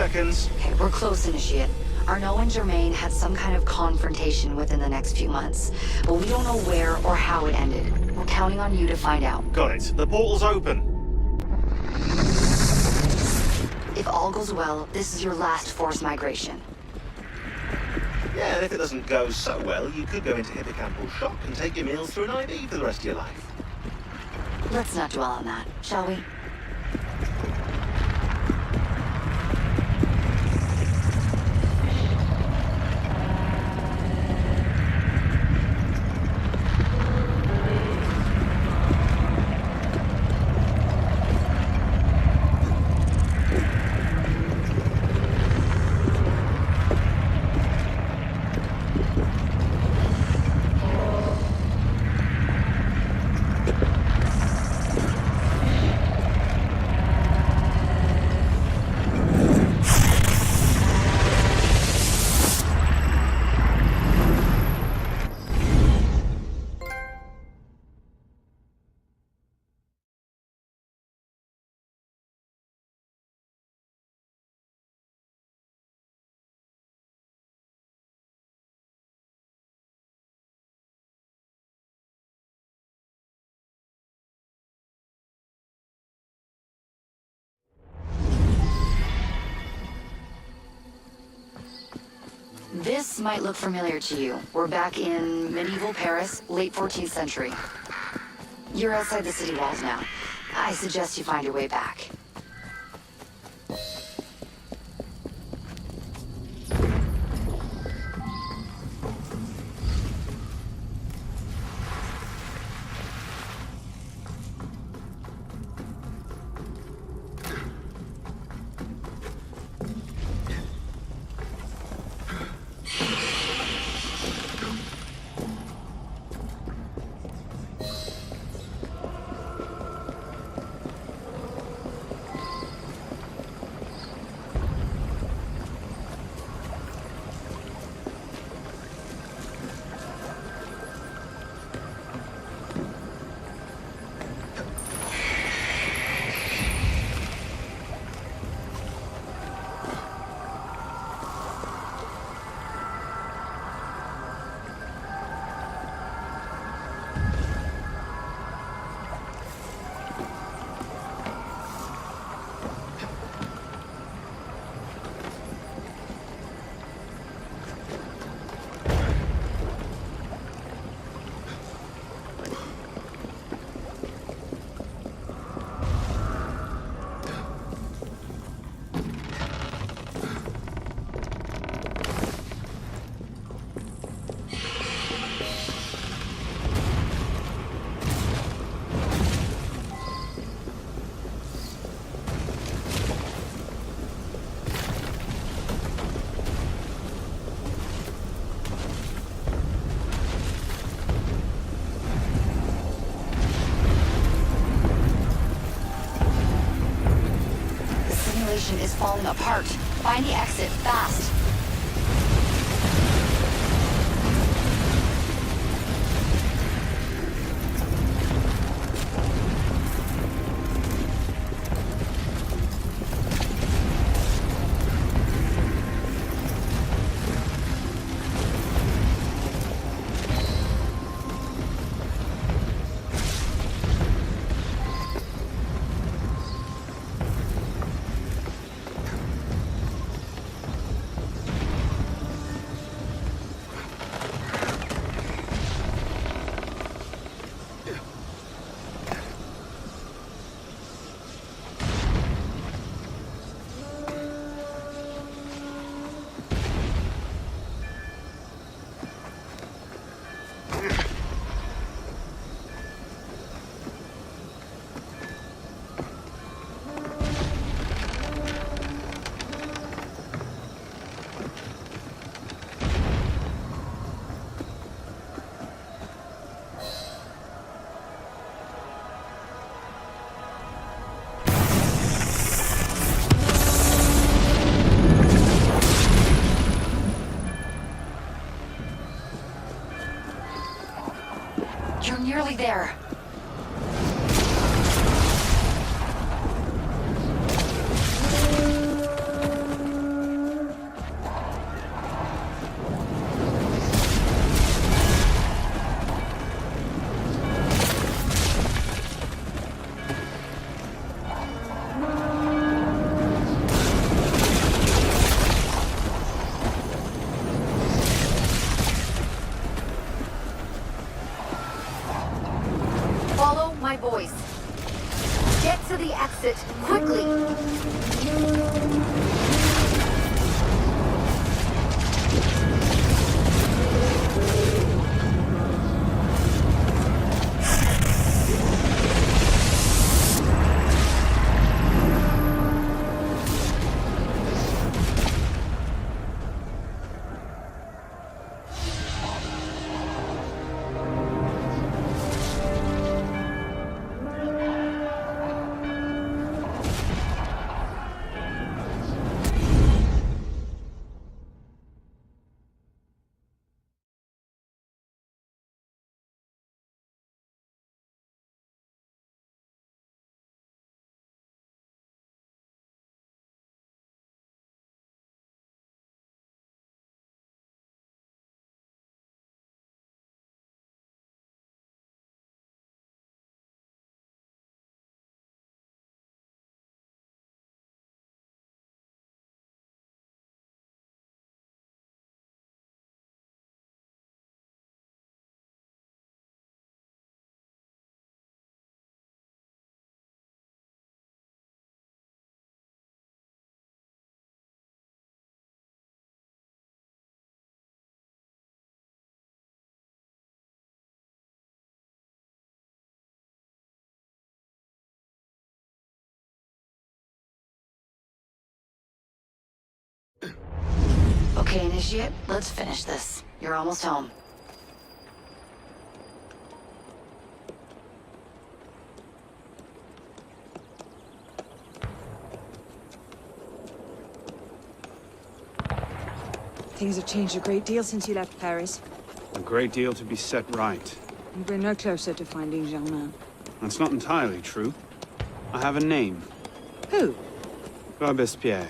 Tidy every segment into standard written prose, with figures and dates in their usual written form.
seconds. Okay, we're close, Initiate. Arnaud and Germain had some kind of confrontation within the next few months, but we don't know where or how it ended. We're counting on you to find out. Got it. The portal's open. If all goes well, this is your last forced migration. Yeah, and if it doesn't go so well, you could go into hippocampal shock and take your meals through an IV for the rest of your life. Let's not dwell on that, shall we? This might look familiar to you. We're back in medieval Paris, late 14th century. You're outside the city walls now. I suggest you find your way back. Is falling apart. Find the exit, fast. You're nearly there. Follow my voice. Get to the exit, quickly! Okay, Initiate, let's finish this. You're almost home. Things have changed a great deal since you left Paris. A great deal to be set right. And we're no closer to finding Germain. That's not entirely true. I have a name. Who? Robespierre.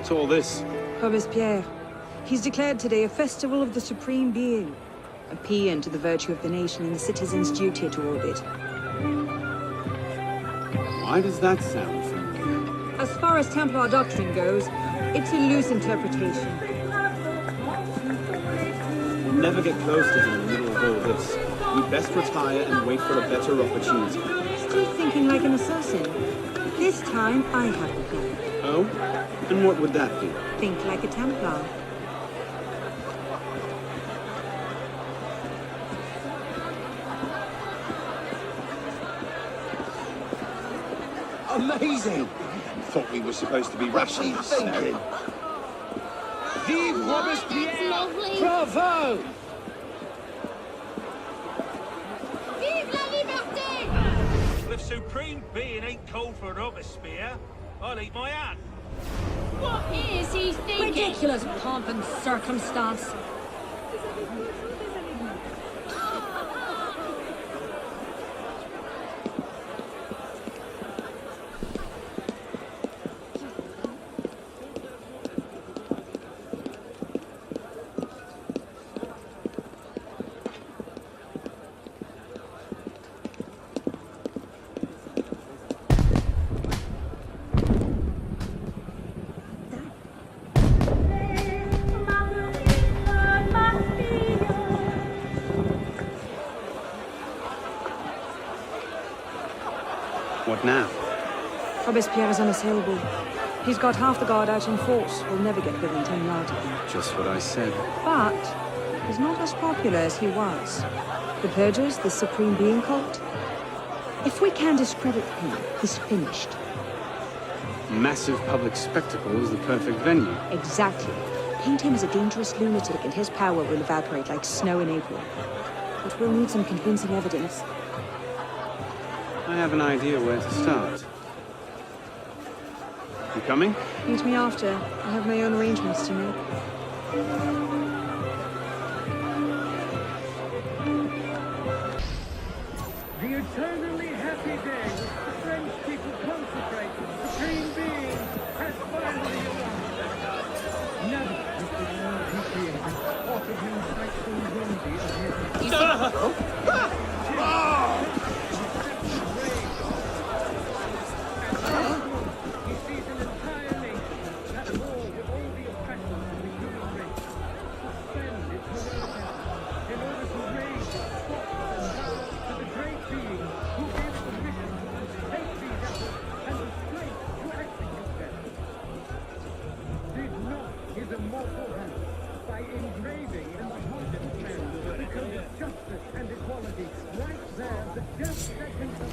What's all this? Robespierre. He's declared today a festival of the Supreme Being. A paean to the virtue of the nation and the citizen's duty toward it. Why does that sound familiar? As far as Templar doctrine goes, it's a loose interpretation. We'll never get close to him in the middle of all this. We'd best retire and wait for a better opportunity. Still thinking like an assassin. This time, I have a plan. Oh? And what would that be? Think like a Templar. Amazing! Thought we were supposed to be rushing this. Thinking. Vive Robespierre! Lovely. Bravo! Vive la liberté! If Supreme Being ain't called for Robespierre, I'll eat my hat. What is he thinking? Ridiculous pomp and circumstance. What now? Robespierre is unassailable. He's got half the guard out in force. We'll never get within 10 yards of him. Just what I said. But he's not as popular as he was. The Purgers, the Supreme Being cult, If we can discredit him, he's finished. Massive public spectacle is the perfect venue. Exactly. Paint him as a dangerous lunatic and his power will evaporate like snow in April. But we'll need some convincing evidence. I have an idea where to start. You coming? Meet me after. I have my own arrangements to make. The eternally happy day which the French people consecrate to the Supreme Being has finally arrived. Never has the world he created offered him sight so worthy of his... He sees an entire nation at war with all the oppression of the human race, suspend its heroic effort in order to raise its thoughts and vows to the great being who gave it the mission to take these efforts and the strength to execute them. Did not his immortal hand, by engraving in the heart of man the code of justice and equality, right there the death sentence of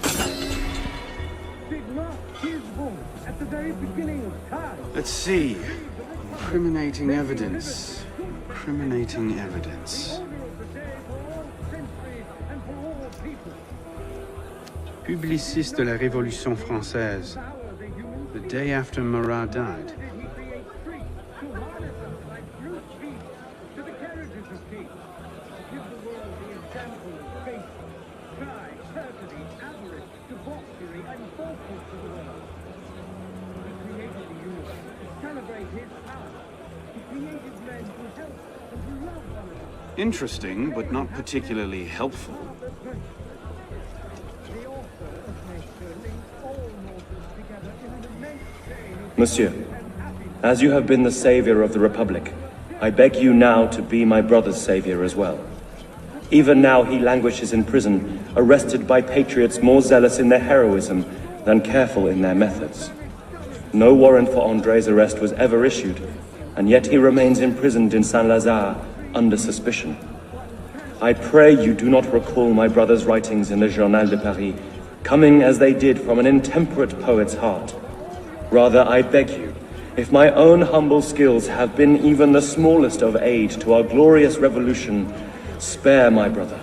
did not his voice at the very beginning of time? Let's see. Incriminating evidence. Incriminating evidence. Publiciste de la Révolution française. The day after Marat died. Interesting, but not particularly helpful. Monsieur, as you have been the savior of the Republic, I beg you now to be my brother's savior as well. Even now he languishes in prison, arrested by patriots more zealous in their heroism than careful in their methods. No warrant for André's arrest was ever issued, and yet he remains imprisoned in Saint-Lazare under suspicion. I pray you do not recall my brother's writings in the Journal de Paris, coming as they did from an intemperate poet's heart. Rather, I beg you, if my own humble skills have been even the smallest of aid to our glorious revolution, spare my brother.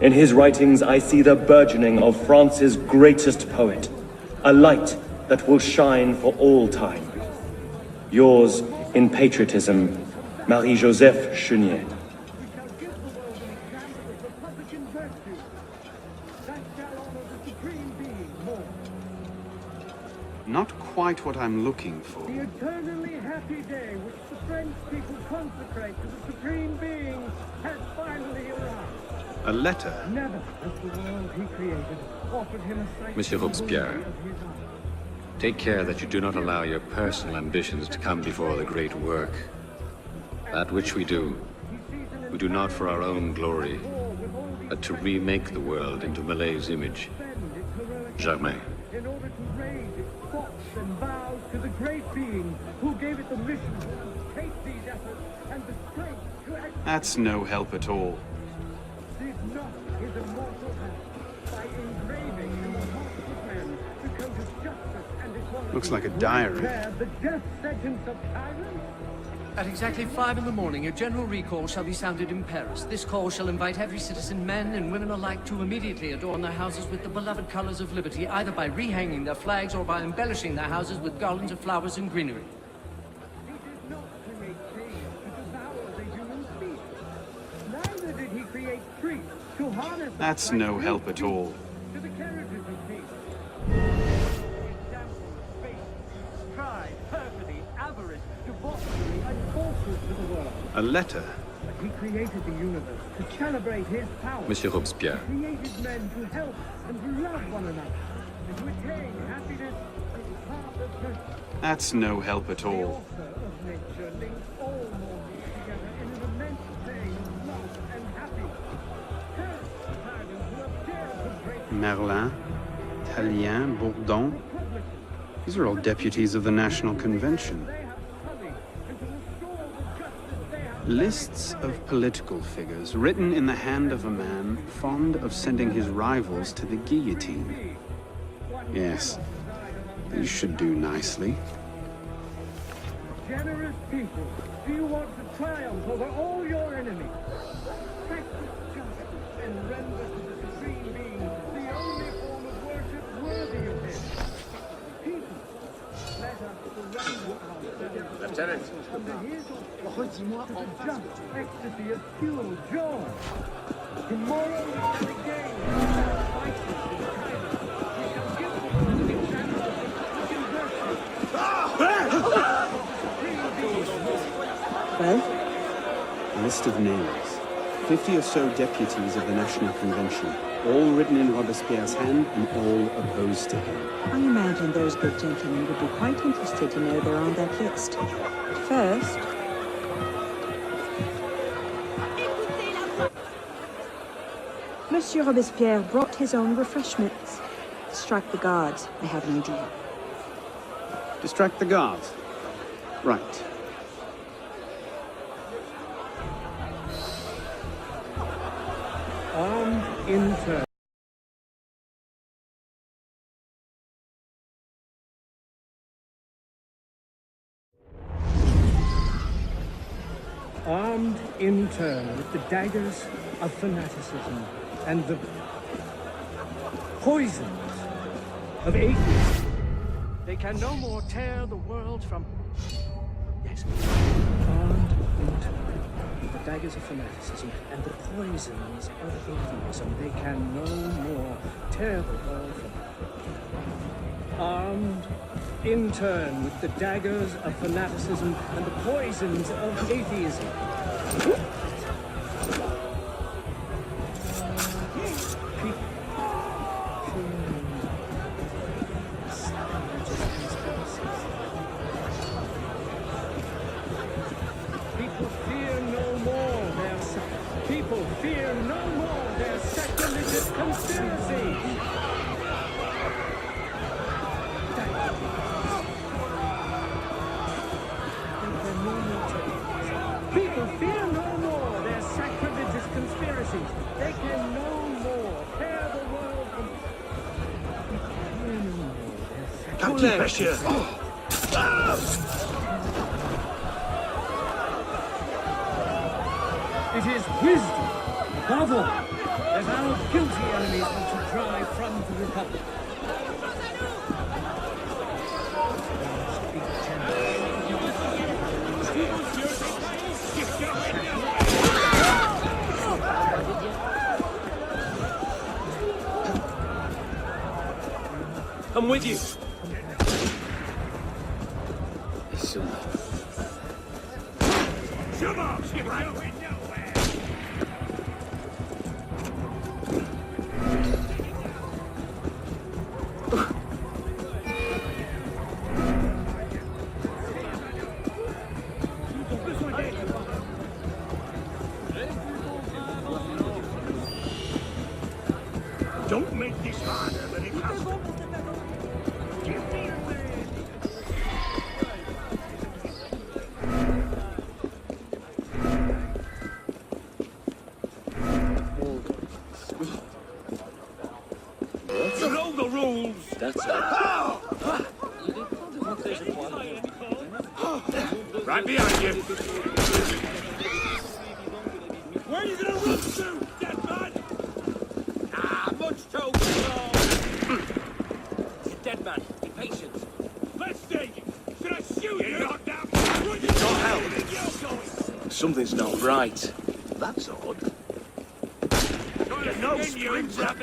In his writings I see the burgeoning of France's greatest poet, a light that will shine for all time. Yours in patriotism, Marie-Joseph Chenier. Not quite what I'm looking for. The eternally happy day which the French people consecrate to the Supreme Being has finally arrived. A letter. Never has the world he created offered him a sight Monsieur so worthy Robespierre, of his eye. take care that you do not allow your personal ambitions to come before the great work. That which we do not for our own glory, but to remake the world into Malay's image. Germain. In order to raise its thoughts and vows to the great being who gave it the mission to take these efforts and the strength to execute. That's no help at all. Did not his immortal hand, by engraving in the heart of man the code of justice and equality, Looks like a diary. there the death sentence of tyrants? At exactly 5 in the morning, a general recall shall be sounded in Paris. This call shall invite every citizen, men and women alike, to immediately adorn their houses with the beloved colors of liberty, either by rehanging their flags or by embellishing their houses with garlands of flowers and greenery. He did not create chains to devour the human species. Neither did he create priests to harness us That's like no brute help at beasts all. to the carriages of peace. Example, faith, pride, perfidy, avarice, debauchery, and falsehood to the world. A letter. He created the universe to celebrate his power. Monsieur Robespierre, He created men to help and to love one another, and to attain happiness in the path of virtue. That's no help at The all. author of nature links all mortals together in an immense chain of love and happiness. Curse the tyrants who have dared to break Merlin, Tallien, Bourdon. These are all deputies of the National Convention. they have coming, and to restore the justice they have Lists of political figures written in the hand of a man fond of sending his rivals to the guillotine. Yes, these should do nicely. Generous people, do you want to triumph over all your enemies? Practice justice and render to the Supreme Being the only form of worship worthy of him. People, let us surrender ourselves Lieutenant. under his authority to the just ecstasy of pure joy. Tomorrow we shall again fight in China. We shall give the world an example of Christian virtue. Well, A list of names. 50 or so deputies of the National Convention, all written in Robespierre's hand and all opposed to him. I imagine those good gentlemen would be quite interested to know they're on that list. First, Monsieur Robespierre brought his own refreshments. Strike the guards. I have an idea. Distract the guards. Right. Armed in turn. Armed in turn with the daggers of fanaticism and the poisons of atheism. They can no more tear the world from... Yes. Armed in turn with the daggers of fanaticism and the poisons of atheism. They can no more tear the world from... Armed in turn with the daggers of fanaticism and the poisons of atheism. People fear no more their sacrilegious conspiracy. People fear no more their sacrilegious conspiracies. They can no more tear the world from... Fear no more their sacrilegious... It is wisdom, above all, that our guilty enemies want to drive from the Republic. I'm with you. Come on, you're going nowhere. Don't make this harder than it has to. You know the rules. That's all. Right behind you. Where are you gonna run to, dead man? Much too slow. It's a dead man. Be patient. Let's see. Should I shoot you? Not down. It's not help. Something's not right. That's odd. You're no sprinter.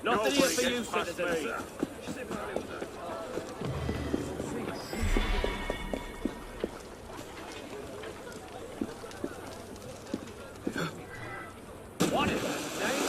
Nothing here for you, citizen. What is that name?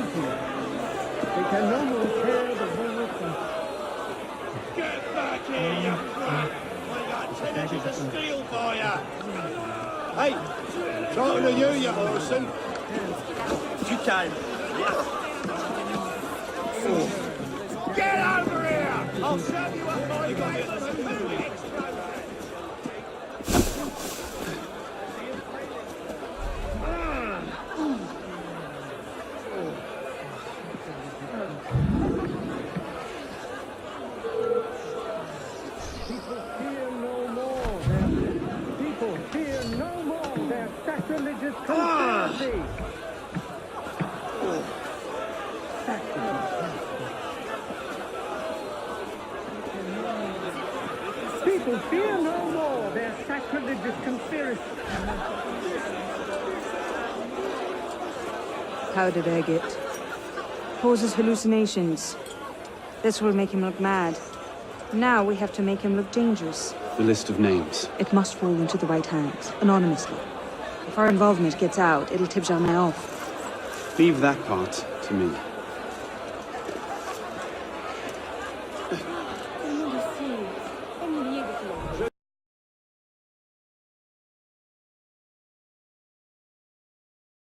nothing. They can no more tear the walls from... Get back here, you brat! I got 10 inches of steel for you! Hey, talking to you, you Orson. You can. Get over here! I'll serve you up my way. People fear no more their sacrilegious conspiracy. People fear no more their sacrilegious conspiracy. Powdered agate. Causes hallucinations. This will make him look mad. Now we have to make him look dangerous. The list of names. It must fall into the right hands, anonymously. If our involvement gets out, it'll tip Germain off. Leave that part to me.